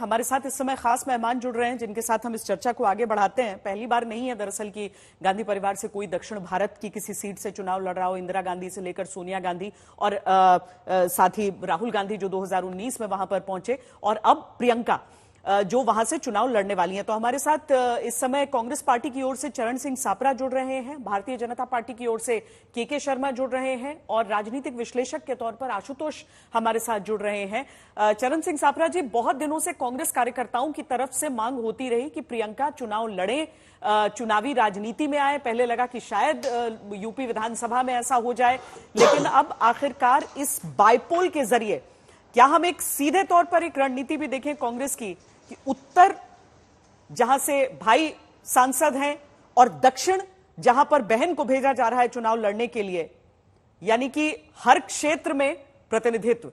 हमारे साथ इस समय खास मेहमान जुड़ रहे हैं जिनके साथ हम इस चर्चा को आगे बढ़ाते हैं। पहली बार नहीं है दरअसल कि गांधी परिवार से कोई दक्षिण भारत की किसी सीट से चुनाव लड़ रहा हो। इंदिरा गांधी से लेकर सोनिया गांधी और साथ ही राहुल गांधी जो 2019 में वहां पर पहुंचे, और अब प्रियंका जो वहां से चुनाव लड़ने वाली हैं। तो हमारे साथ इस समय कांग्रेस पार्टी की ओर से चरण सिंह सापरा जुड़ रहे हैं, भारतीय जनता पार्टी की ओर से के शर्मा जुड़ रहे हैं और राजनीतिक विश्लेषक के तौर पर आशुतोष हमारे साथ जुड़ रहे हैं। चरण सिंह सापरा जी, बहुत दिनों से कांग्रेस कार्यकर्ताओं की तरफ से मांग होती रही कि प्रियंका चुनाव लड़े, चुनावी राजनीति में आए। पहले लगा कि शायद यूपी विधानसभा में ऐसा हो जाए, लेकिन अब आखिरकार इस बाइपोल के जरिए क्या हम एक सीधे तौर पर एक रणनीति भी देखें कांग्रेस की कि उत्तर जहां से भाई सांसद हैं और दक्षिण जहां पर बहन को भेजा जा रहा है चुनाव लड़ने के लिए, यानी कि हर क्षेत्र में प्रतिनिधित्व।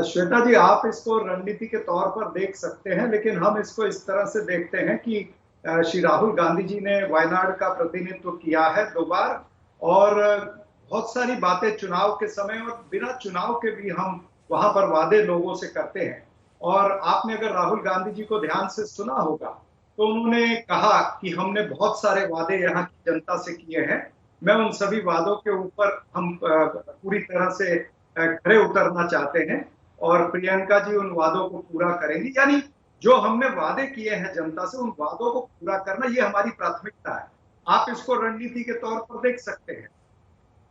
श्वेता जी, आप इसको रणनीति के तौर पर देख सकते हैं, लेकिन हम इसको इस तरह से देखते हैं कि श्री राहुल गांधी जी ने वायनाड का प्रतिनिधित्व किया है 2 बार, और बहुत सारी बातें चुनाव के समय और बिना चुनाव के भी हम वहां पर वादे लोगों से करते हैं। और आपने अगर राहुल गांधी जी को ध्यान से सुना होगा तो उन्होंने कहा कि हमने बहुत सारे वादे यहाँ की जनता से किए हैं, मैं उन सभी वादों के ऊपर हम पूरी तरह से खरे उतरना चाहते हैं और प्रियंका जी उन वादों को पूरा करेंगी। यानी जो हमने वादे किए हैं जनता से, उन वादों को पूरा करना ये हमारी प्राथमिकता है। आप इसको रणनीति के तौर पर देख सकते हैं,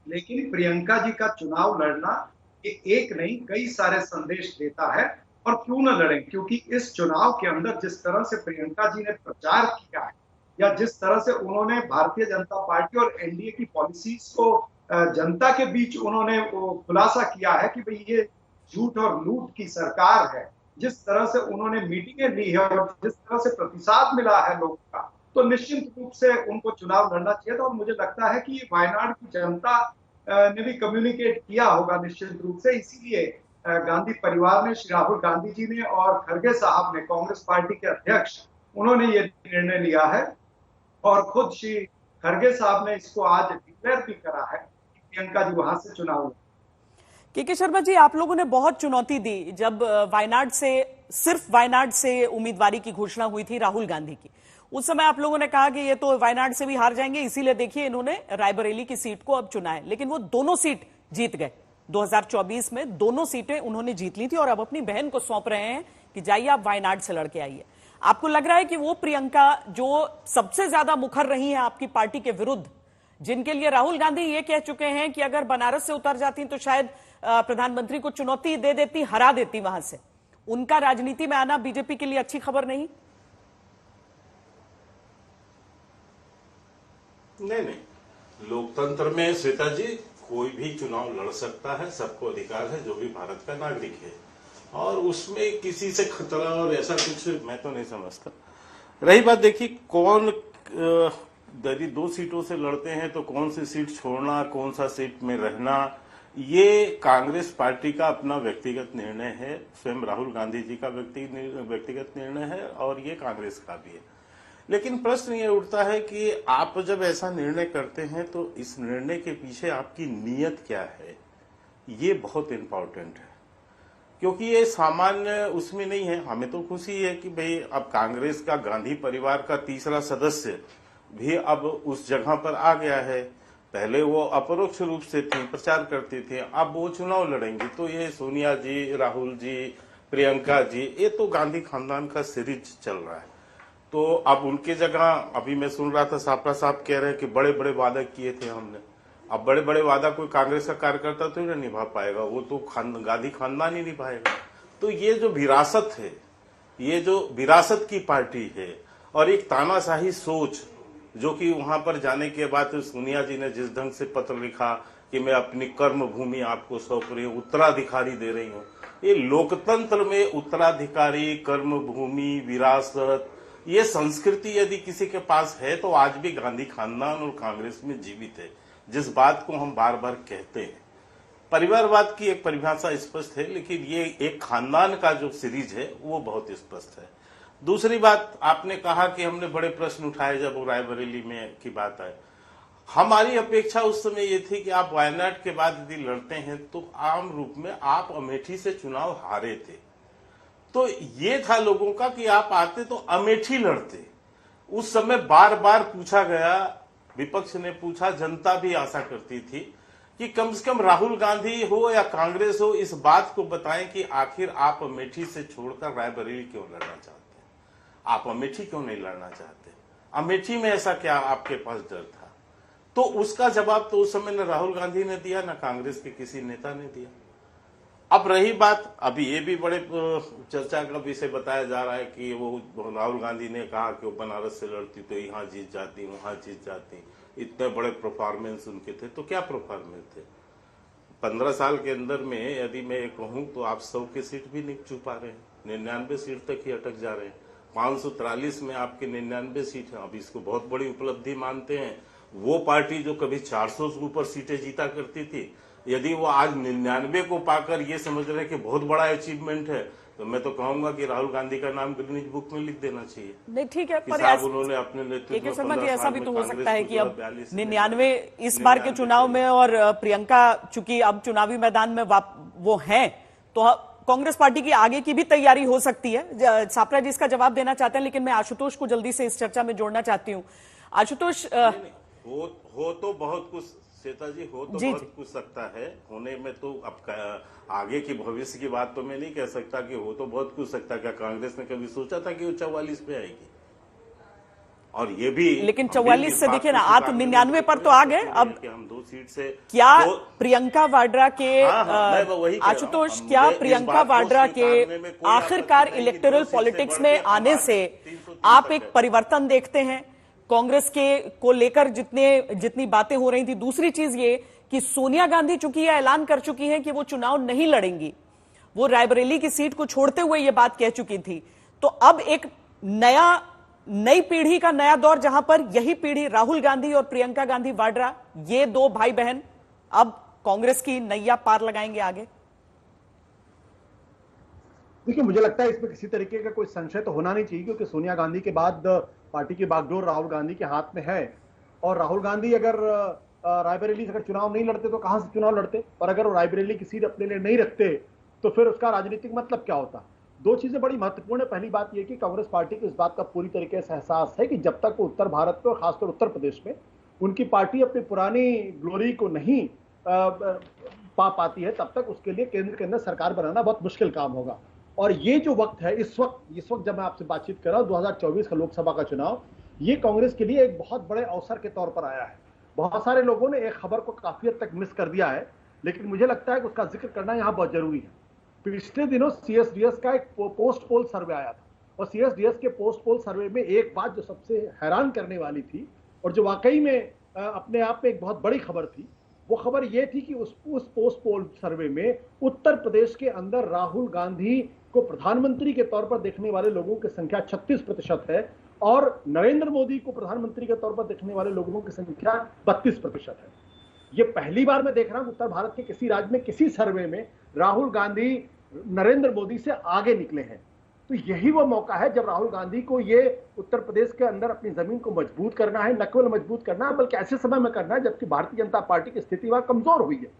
लेकिन प्रियंका जी का चुनाव लड़ना ये एक नहीं कई सारे संदेश देता है। और क्यों न लड़ें, क्योंकि इस चुनाव के अंदर जिस तरह से प्रियंका जी ने प्रचार किया है या जिस तरह से उन्होंने भारतीय जनता पार्टी और एनडीए की पॉलिसीज को जनता के बीच उन्होंने खुलासा किया है कि भाई ये झूठ और लूट की सरकार है, जिस तरह से उन्होंने मीटिंगें ली है और जिस तरह से प्रतिसाद मिला है लोगों का, तो निश्चित रूप से उनको चुनाव लड़ना चाहिए था। और मुझे लगता है कि वायनाड की जनता ने भी कम्युनिकेट किया होगा निश्चित रूप से, इसीलिए गांधी परिवार ने, श्री राहुल गांधी जी ने और खड़गे साहब ने, कांग्रेस पार्टी के अध्यक्ष, उन्होंने ये निर्णय लिया है। और खुद श्री खड़गे साहब ने इसको आज डिक्लेयर भी करा है कि प्रियंका जी वहां से चुनाव। के शर्मा जी, आप लोगों ने बहुत चुनौती दी जब वायनाड से, सिर्फ वायनाड से उम्मीदवारी की घोषणा हुई थी राहुल गांधी की। उस समय आप लोगों ने कहा कि ये तो वायनाड से भी हार जाएंगे, इसीलिए देखिए इन्होंने रायबरेली की सीट को अब चुना है। लेकिन वो दोनों सीट जीत गए। 2024 में दोनों सीटें उन्होंने जीत ली थी और अब अपनी बहन को सौंप रहे हैं कि जाइए आप वायनाड से लड़के आइए। आपको लग रहा है कि वो प्रियंका जो सबसे ज्यादा मुखर रही है आपकी पार्टी के विरुद्ध, जिनके लिए राहुल गांधी ये कह चुके हैं कि अगर बनारस से उतर जाती तो शायद प्रधानमंत्री को चुनौती दे देती, हरा देती वहां से, उनका राजनीति में आना बीजेपी के लिए अच्छी खबर नहीं? नहीं, लोकतंत्र में श्वेता जी कोई भी चुनाव लड़ सकता है, सबको अधिकार है, जो भी भारत का नागरिक है, और उसमें किसी से खतरा और ऐसा कुछ मैं तो नहीं समझता। रही बात, देखिए कौन यदि 2 सीटों से लड़ते हैं तो कौन सी सीट छोड़ना, कौन सा सीट में रहना, ये कांग्रेस पार्टी का अपना व्यक्तिगत निर्णय है, स्वयं राहुल गांधी जी का व्यक्तिगत निर्णय है और ये कांग्रेस का भी है। लेकिन प्रश्न ये उठता है कि आप जब ऐसा निर्णय करते हैं तो इस निर्णय के पीछे आपकी नीयत क्या है, ये बहुत इंपॉर्टेंट है। क्योंकि ये सामान्य उसमें नहीं है। हमें तो खुशी है कि भाई अब कांग्रेस का गांधी परिवार का तीसरा सदस्य भी अब उस जगह पर आ गया है। पहले वो अपरोक्ष रूप से थे, प्रचार करते थे, अब वो चुनाव लड़ेंगे। तो ये सोनिया जी, राहुल जी, प्रियंका जी, ये तो गांधी खानदान का सीरीज चल रहा है। तो अब उनके जगह, अभी मैं सुन रहा था सापरा साहब कह रहे हैं कि बड़े बड़े वादा किए थे हमने। अब बड़े बड़े वादा कोई कांग्रेस का कार्यकर्ता तो नहीं निभा पाएगा, वो तो गांधी खानदान ही निभाएगा। तो ये जो विरासत है, ये जो विरासत की पार्टी है और एक तानाशाही सोच, जो कि वहां पर जाने के बाद सोनिया जी ने जिस ढंग से पत्र लिखा कि मैं अपनी कर्म भूमि आपको सौंप रही हूँ, उत्तराधिकारी दे रही हूँ। ये लोकतंत्र में उत्तराधिकारी, कर्म भूमि, विरासत, ये संस्कृति यदि किसी के पास है तो आज भी गांधी खानदान और कांग्रेस में जीवित है, जिस बात को हम बार बार कहते हैं। परिवारवाद की एक परिभाषा स्पष्ट है, लेकिन ये एक खानदान का जो सीरीज है वो बहुत स्पष्ट है। दूसरी बात, आपने कहा कि हमने बड़े प्रश्न उठाए जब रायबरेली में की बात आए। हमारी अपेक्षा उस समय ये थी कि आप वायनाड के बाद यदि लड़ते हैं तो आम रूप में आप अमेठी से चुनाव हारे थे, तो ये था लोगों का कि आप आते तो अमेठी लड़ते। उस समय बार बार पूछा गया, विपक्ष ने पूछा, जनता भी आशा करती थी कि कम से कम राहुल गांधी हो या कांग्रेस हो इस बात को बताएं कि आखिर आप अमेठी से छोड़कर रायबरेली क्यों लड़ना चाहते हैं, आप अमेठी क्यों नहीं लड़ना चाहते, अमेठी में ऐसा क्या आपके पास डर था। तो उसका जवाब तो उस समय न राहुल गांधी ने दिया, न कांग्रेस के किसी नेता ने दिया। अब रही बात, अभी ये भी बड़े चर्चा का विषय बताया जा रहा है कि वो राहुल गांधी ने कहा कि वो बनारस से लड़ती तो यहाँ जीत जाती, वहां जीत जाती, इतने बड़े परफॉर्मेंस उनके थे। तो क्या परफॉर्मेंस थे? 15 साल के अंदर में यदि मैं कहूं तो आप 100 की सीट भी नहीं छू पा रहे हैं, 99 सीट तक ही अटक जा रहे हैं। 543 में आपके 99 सीट है, अब इसको बहुत बड़ी उपलब्धि मानते हैं। वो पार्टी जो कभी 400 से ऊपर सीटें जीता करती थी, यदि वो आज 99 को पाकर ये समझ रहे कि बहुत बड़ा अचीवमेंट है, तो मैं तो कहूंगा कि राहुल गांधी का नाम गिनीज बुक में लिख देना चाहिए। नहीं ठीक है, पर उन्होंने अपने नेतृत्व शर्मा जी ऐसा भी तो हो सकता है कि अब 99 इस बार के चुनाव में और प्रियंका चूंकि अब चुनावी मैदान में वो हैं, तो कांग्रेस पार्टी की आगे की भी तैयारी हो सकती है। सापरा जी इसका जवाब देना चाहते हैं, लेकिन मैं आशुतोष को जल्दी से इस चर्चा में जोड़ना चाहती हूँ। आशुतोष, हो तो बहुत कुछ श्वेता जी, हो तो बहुत कुछ सकता है, होने में तो अब आगे की भविष्य की बात तो मैं नहीं कह सकता कि हो तो बहुत कुछ सकता। क्या कांग्रेस ने कभी सोचा था कि वो 44 पे आएगी? और ये भी, लेकिन 44 से देखिए ना, आप 99 पर तो आ गए। अब हम 2 सीट से क्या प्रियंका वाड्रा के आशुतोष, क्या प्रियंका वाड्रा के आखिरकार इलेक्टोरल पॉलिटिक्स में आने से आप एक परिवर्तन देखते हैं कांग्रेस के को लेकर? जितनी बातें हो रही थी, दूसरी चीज ये कि सोनिया गांधी चूंकि यह ऐलान कर चुकी हैं कि वो चुनाव नहीं लड़ेंगी, वो रायबरेली की सीट को छोड़ते हुए ये बात कह चुकी थी, तो अब एक नई पीढ़ी का नया दौर, जहां पर यही पीढ़ी राहुल गांधी और प्रियंका गांधी वाड्रा, ये 2 भाई बहन अब कांग्रेस की नैया पार लगाएंगे आगे। देखिए, मुझे लगता है इसमें किसी तरीके का कोई संशय तो होना नहीं चाहिए, क्योंकि सोनिया गांधी के बाद पार्टी की बागडोर राहुल गांधी के हाथ में है। और राहुल गांधी अगर रायबरेली से अगर चुनाव नहीं लड़ते तो कहां से चुनाव लड़ते, और अगर वो रायबरेली की सीट अपने लिए नहीं रखते तो फिर उसका राजनीतिक मतलब क्या होता। 2 चीजें बड़ी महत्वपूर्ण है। पहली बात यह कि कांग्रेस पार्टी को इस बात का पूरी तरीके से एहसास है कि जब तक वो उत्तर भारत में और खासतौर उत्तर प्रदेश में उनकी पार्टी अपनी पुरानी ग्लोरी को नहीं पा पाती है, तब तक उसके लिए केंद्र के अंदर सरकार बनाना बहुत मुश्किल काम होगा। और ये जो वक्त है, इस वक्त जब मैं आपसे बातचीत कर रहा हूं, 2024 का लोकसभा का चुनाव, ये कांग्रेस के लिए एक बहुत बड़े अवसर के तौर पर आया है। बहुत सारे लोगों ने एक खबर को काफी हद तक मिस कर दिया है, लेकिन मुझे लगता है कि उसका जिक्र करना यहां बहुत जरूरी है। पिछले दिनों सीएसडीएस का एक पोस्ट पोल सर्वे आया था, और सीएसडीएस के पोस्ट पोल सर्वे में एक बात जो सबसे हैरान करने वाली थी और जो वाकई में अपने आप में एक बहुत बड़ी खबर थी, वो खबर ये थी कि उस पोस्ट पोल सर्वे में उत्तर प्रदेश के अंदर राहुल गांधी को प्रधानमंत्री के तौर पर देखने वाले लोगों की संख्या 36% है, और नरेंद्र मोदी को प्रधानमंत्री के तौर पर देखने वाले लोगों की संख्या 32% है। ये पहली बार मैं देख रहा हूं उत्तर भारत के किसी राज्य में किसी सर्वे में राहुल गांधी नरेंद्र मोदी से आगे निकले हैं। तो यही वो मौका है जब राहुल गांधी को ये उत्तर प्रदेश के अंदर अपनी जमीन को मजबूत करना है, न केवल मजबूत करना है बल्कि ऐसे समय में करना है जबकि भारतीय जनता पार्टी की स्थिति वहां कमजोर हुई है।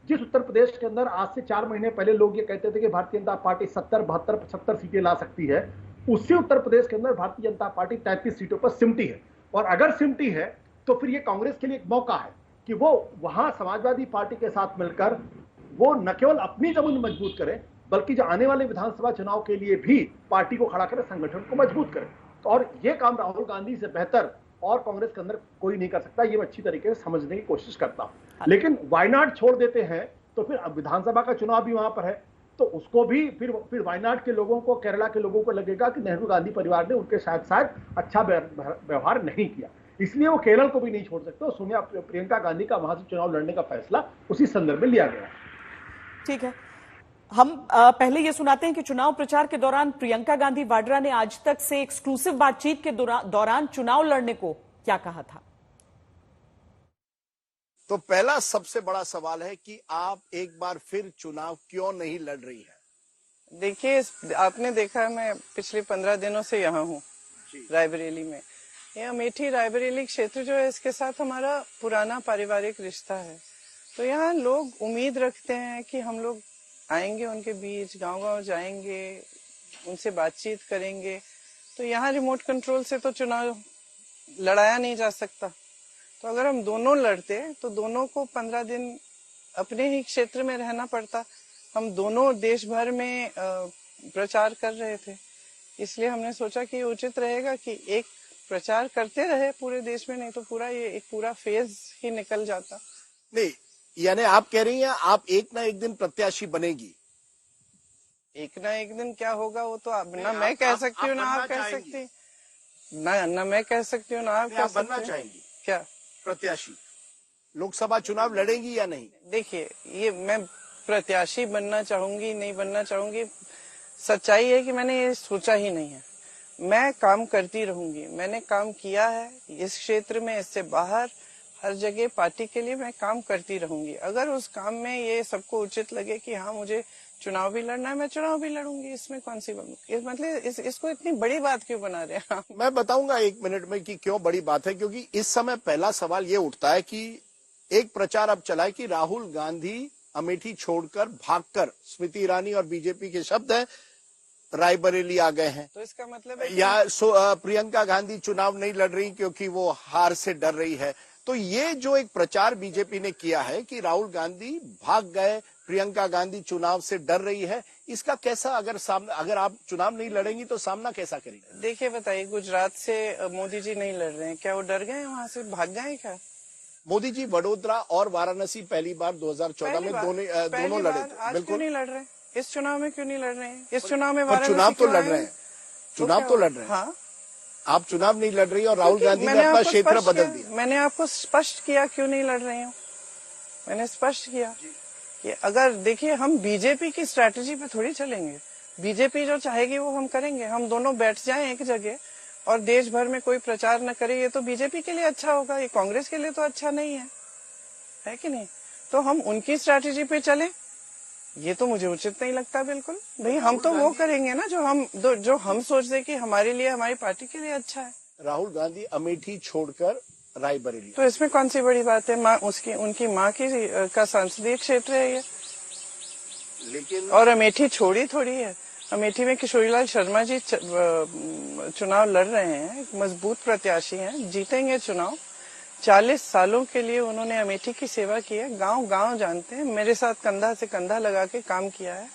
जिस उत्तर प्रदेश के अंदर आज से 4 महीने पहले लोग ये कहते थे कि भारतीय जनता पार्टी 70, 72, 75 सीटें ला सकती है, उसी उत्तर प्रदेश के अंदर भारतीय जनता पार्टी 33 सीटों पर सिमटी है। और अगर सिमटी है तो फिर ये कांग्रेस के लिए एक मौका है कि वो वहां समाजवादी पार्टी के साथ मिलकर वो न केवल अपनी जमीन मजबूत करे, बल्कि जो आने वाले विधानसभा चुनाव के लिए भी पार्टी को खड़ा करे, संगठन को मजबूत करे। और ये काम राहुल गांधी से बेहतर और कांग्रेस के अंदर कोई नहीं कर सकता, ये मैं अच्छी तरीके से समझने की कोशिश करता हूं। लेकिन वायनाड छोड़ देते हैं तो फिर अब विधानसभा का चुनाव भी वहां पर है, तो उसको भी फिर वायनाड के लोगों को, केरला के लोगों को लगेगा कि नेहरू गांधी परिवार ने उनके शायद अच्छा व्यवहार नहीं किया, इसलिए वो केरल को भी नहीं छोड़ सकते। सोनिया प्रियंका गांधी का वहां से चुनाव लड़ने का फैसला उसी संदर्भ में लिया गया। ठीक है, हम पहले ये सुनाते हैं कि चुनाव प्रचार के दौरान प्रियंका गांधी वाड्रा ने आज तक से एक्सक्लूसिव बातचीत के दौरान चुनाव लड़ने को क्या कहा था। तो पहला सबसे बड़ा सवाल है कि आप एक बार फिर चुनाव क्यों नहीं लड़ रही है। देखिए, आपने देखा मैं पिछले 15 दिनों से यहाँ हूँ रायबरेली में, ये अमेठी रायबरेली क्षेत्र जो है, इसके साथ हमारा पुराना पारिवारिक रिश्ता है। तो यहाँ लोग उम्मीद रखते हैं कि हम लोग आएंगे उनके बीच, गांव-गांव जाएंगे, उनसे बातचीत करेंगे। तो यहाँ रिमोट कंट्रोल से तो चुनाव लड़ाया नहीं जा सकता। तो अगर हम दोनों लड़ते तो दोनों को 15 दिन अपने ही क्षेत्र में रहना पड़ता। हम दोनों देश भर में प्रचार कर रहे थे, इसलिए हमने सोचा कि उचित रहेगा कि एक प्रचार करते रहे पूरे देश में, नहीं तो पूरा ये एक पूरा फेज ही निकल जाता। नहीं, यानी आप कह रही हैं आप एक ना एक दिन प्रत्याशी बनेगी। एक ना एक दिन क्या होगा वो तो ना मैं कह सकती हूँ, ना आप कह सकती, ना मैं कह सकती हूँ, ना आप कह सकती। बनना चाहेंगी क्या प्रत्याशी? लोकसभा चुनाव लड़ेंगी या नहीं? देखिए, ये मैं प्रत्याशी बनना चाहूंगी नहीं बनना चाहूंगी, सच्चाई है कि मैंने ये सोचा ही नहीं है। मैं काम करती रहूंगी, मैंने काम किया है इस क्षेत्र में, इससे बाहर हर जगह पार्टी के लिए मैं काम करती रहूंगी। अगर उस काम में ये सबको उचित लगे कि हाँ मुझे चुनाव भी लड़ना है, मैं चुनाव भी लड़ूंगी। इसमें कौन सी मतलब इसको इतनी बड़ी बात क्यों बना रहे हैं? मैं बताऊंगा 1 मिनट में कि क्यों बड़ी बात है। क्योंकि इस समय पहला सवाल ये उठता है कि एक प्रचार अब चला है कि राहुल गांधी अमेठी छोड़कर भागकर, स्मृति ईरानी और बीजेपी के शब्द हैं, रायबरेली आ गए हैं। तो इसका मतलब है या प्रियंका गांधी चुनाव नहीं लड़ रही क्योंकि वो हार से डर रही है। तो ये जो एक प्रचार बीजेपी ने किया है कि राहुल गांधी भाग गए, प्रियंका गांधी चुनाव से डर रही है, इसका कैसा अगर आप चुनाव नहीं लड़ेंगी तो सामना कैसा करेंगे? देखिए, बताइए, गुजरात से मोदी जी नहीं लड़ रहे हैं, क्या वो डर गए, वहां से भाग गए क्या? मोदी जी वडोदरा और वाराणसी पहली बार 2014 में दोनों लड़े थे। आज क्यों नहीं लड़ रहे? इस चुनाव में क्यों नहीं लड़ रहे हैं? इस चुनाव में चुनाव तो लड़ रहे हैं, चुनाव तो लड़ रहे हैं। हाँ, आप चुनाव नहीं लड़ रही और राहुल गांधी ने अपना क्षेत्र बदल दिया। मैंने आपको स्पष्ट किया क्यों नहीं लड़ रही हूँ। मैंने स्पष्ट किया कि अगर देखिए, हम बीजेपी की स्ट्रैटेजी पे थोड़ी चलेंगे। बीजेपी जो चाहेगी वो हम करेंगे। हम दोनों बैठ जाएं एक जगह और देश भर में कोई प्रचार न करे, ये तो बीजेपी के लिए अच्छा होगा, ये कांग्रेस के लिए तो अच्छा नहीं है कि नहीं? तो हम उनकी स्ट्रैटेजी पे चलें, ये तो मुझे उचित नहीं लगता बिल्कुल। भाई, हम तो वो करेंगे ना जो हम सोचते कि हमारे लिए, हमारी पार्टी के लिए अच्छा है। राहुल गांधी अमेठी छोड़कर रायबरेली, तो इसमें कौन सी बड़ी बात है? उनकी माँ का संसदीय क्षेत्र है ये, लेकिन और अमेठी छोड़ी थोड़ी है। अमेठी में किशोरीलाल शर्मा जी चुनाव लड़ रहे हैं, एक मजबूत प्रत्याशी हैं, जीतेंगे चुनाव। 40 सालों के लिए उन्होंने अमेठी की सेवा की है, गांव गांव जानते हैं, मेरे साथ कंधा से कंधा लगा के काम किया है।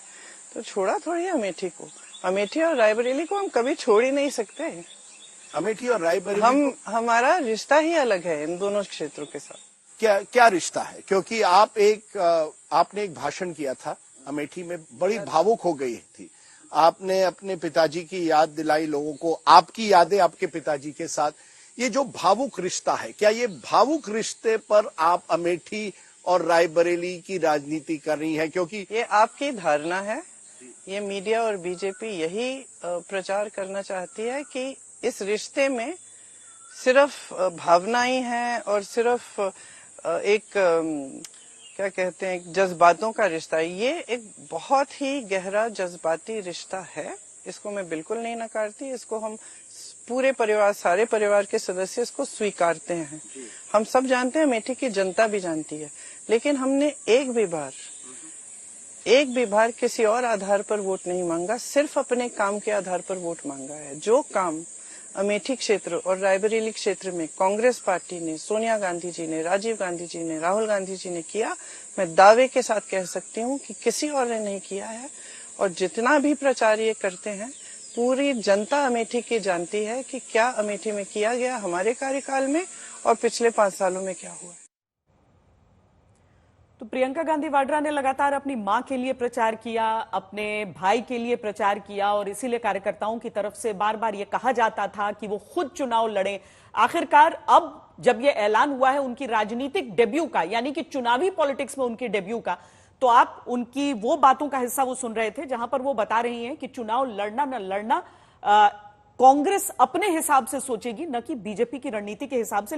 तो छोड़ा थोड़ी है अमेठी को। अमेठी और रायबरेली को हम कभी छोड़ ही नहीं सकते। अमेठी और रायबरेली हमारा रिश्ता ही अलग है इन दोनों क्षेत्रों के साथ। क्या रिश्ता है? क्योंकि आपने एक भाषण किया था अमेठी में, बड़ी भावुक हो गई थी। आपने अपने पिताजी की याद दिलाई लोगों को, आपकी यादें आपके पिताजी के साथ। ये जो भावुक रिश्ता है, क्या ये भावुक रिश्ते पर आप अमेठी और रायबरेली की राजनीति कर रही हैं? क्योंकि ये आपकी धारणा है, ये मीडिया और बीजेपी यही प्रचार करना चाहती है कि इस रिश्ते में सिर्फ भावनाएं हैं और सिर्फ एक क्या कहते हैं, जज्बातों का रिश्ता है। ये एक बहुत ही गहरा जज्बाती रिश्ता है, इसको मैं बिल्कुल नहीं नकारती। इसको हम पूरे परिवार, सारे परिवार के सदस्य इसको स्वीकारते हैं। हम सब जानते हैं, अमेठी की जनता भी जानती है। लेकिन हमने एक भी बार किसी और आधार पर वोट नहीं मांगा, सिर्फ अपने काम के आधार पर वोट मांगा है। जो काम अमेठी क्षेत्र और रायबरेली क्षेत्र में कांग्रेस पार्टी ने, सोनिया गांधी जी ने, राजीव गांधी जी ने, राहुल गांधी जी ने किया, मैं दावे के साथ कह सकती हूँ कि किसी और ने नहीं किया है। और जितना भी प्रचार ये करते हैं, पूरी जनता अमेठी की जानती है कि क्या अमेठी में किया गया हमारे कार्यकाल में और पिछले 5 सालों में क्या हुआ। तो प्रियंका गांधी वाड्रा ने लगातार अपनी मां के लिए प्रचार किया, अपने भाई के लिए प्रचार किया, और इसीलिए कार्यकर्ताओं की तरफ से बार बार ये कहा जाता था कि वो खुद चुनाव लड़े। आखिरकार अब जब ये ऐलान हुआ है उनकी राजनीतिक डेब्यू का, यानी कि चुनावी पॉलिटिक्स में उनकी डेब्यू का, तो आप उनकी वो बातों का हिस्सा वो सुन रहे थे जहां पर वो बता रही हैं कि चुनाव लड़ना न लड़ना कांग्रेस अपने हिसाब से सोचेगी, न कि बीजेपी की रणनीति के हिसाब से।